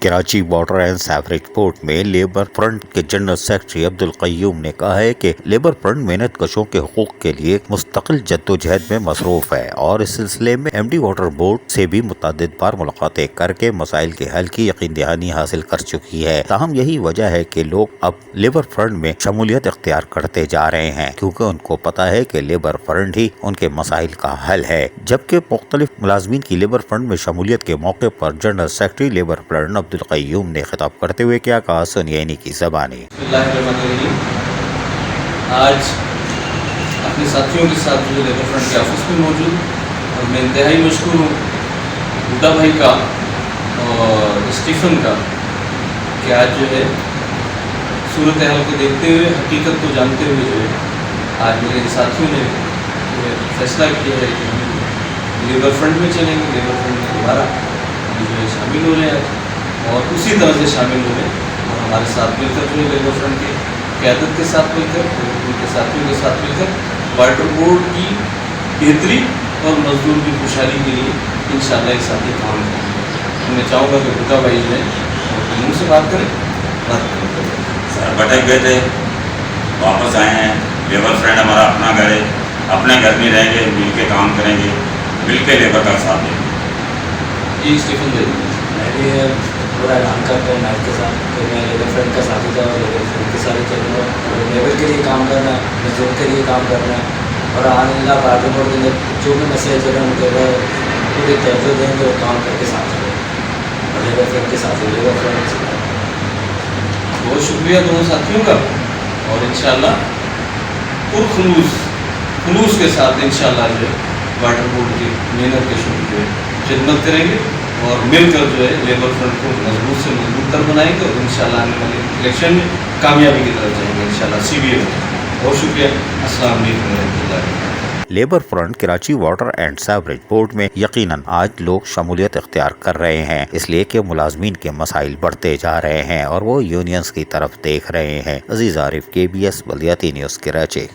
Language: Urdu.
Karachi water and sewerage board میں لیبر فرنٹ کے جنرل سیکرٹری عبدالقیوم نے کہا ہے کہ لیبر فرنٹ محنت کشوں کے حقوق کے لیے مستقل جدوجہد میں مصروف ہے اور اس سلسلے میں ایم ڈی واٹر بورڈ سے بھی متعدد بار ملاقاتیں کر کے مسائل کے حل کی یقین دہانی حاصل کر چکی ہے۔ تاہم یہی وجہ ہے کہ لوگ اب لیبر فرنٹ میں شمولیت اختیار کرتے جا رہے ہیں کیونکہ ان کو پتا ہے کہ لیبر فرنٹ ہی ان کے مسائل کا حل ہے، جبکہ مختلف ملازمین کی لیبر فرنٹ میں شمولیت کے موقع پر general secretary labour front Abdul Qayyum نے خطاب کرتے ہوئے کیا کہا، سنیے انہی کی زبانی۔ آج اپنے ساتھیوں کے ساتھ جو لیبر فرنٹ کے آفس میں موجود اور میں انتہائی مشکور ہوں بوٹا بھائی کا اور اسٹیفن کا کہ آج جو ہے صورتحال کو دیکھتے ہوئے، حقیقت کو جانتے ہوئے جو ہے آج میرے ساتھیوں نے فیصلہ کیا ہے کہ ہم لیبر فرنٹ میں چلیں گے، لیبر فرنٹ میں دوبارہ جو ہے شامل ہو رہے ہیں اور اسی طرح سے شامل ہو رہے ہیں اور ہمارے ساتھ مل کر جو ہے لیبر فرنٹ کے قیادت کے ساتھ مل کر ان کے ساتھیوں کے ساتھ مل کر واٹر بورڈ کی بہتری اور مزدور کی خوشحالی کے لیے انشاءاللہ ایک ساتھی کام کریں گے۔ میں چاہوں گا کہ بھٹا بھائی جو ہے منہ سے بات کریں۔ سر بھٹک گئے تھے، واپس آئے ہیں، لیبر فرنٹ ہمارا اپنا گھر ہے، اپنے گھر میں رہیں گے، مل کے کام کریں گے، مل کے لیبر کا ساتھ دیں گے۔ جی اسٹیفن بھائی، میں بھی پورا اعلان کرتا ہوں نائب کے ساتھ کہ میں لیبر فرنٹ کا ساتھی تھا اور لیبر فرنٹ کے ساتھ چلوں گا اور لیبر کے لیے کام کرنا ہے، مزدور کے لیے کام کرنا ہے اور الحمد للہ واٹر بورڈ کے اندر جو بھی مسئلے چل رہے ہیں ان کے پوری توجہ دیں گے اور کام کر کے ساتھ چلیں اور لیبر فرنٹ کے ساتھ لیبر فرنٹ سے بہت شکریہ دونوں ساتھیوں کا اور انشاءاللہ خلوص کے ساتھ انشاءاللہ جو ہے واٹر بورڈ کی محنت کے شروع جو ہے خدمت کریں گے اور مل کر جو ہے لیبر فرنٹ کو مضبوط سے مضبوط تر بنائیں گے اور انشاءاللہ آنے والے الیکشن میں کامیابی کی طرف جائیں گے انشاءاللہ سی بی اے میں۔ بہت شکریہ، السلام علیکم ورحمۃ اللہ۔ Labour front Karachi water and sewerage board میں یقیناً آج لوگ شمولیت اختیار کر رہے ہیں، اس لیے کہ ملازمین کے مسائل بڑھتے جا رہے ہیں اور وہ یونینز کی طرف دیکھ رہے ہیں۔ عزیز عارف، KBS بلدیاتی نیوز، کراچی۔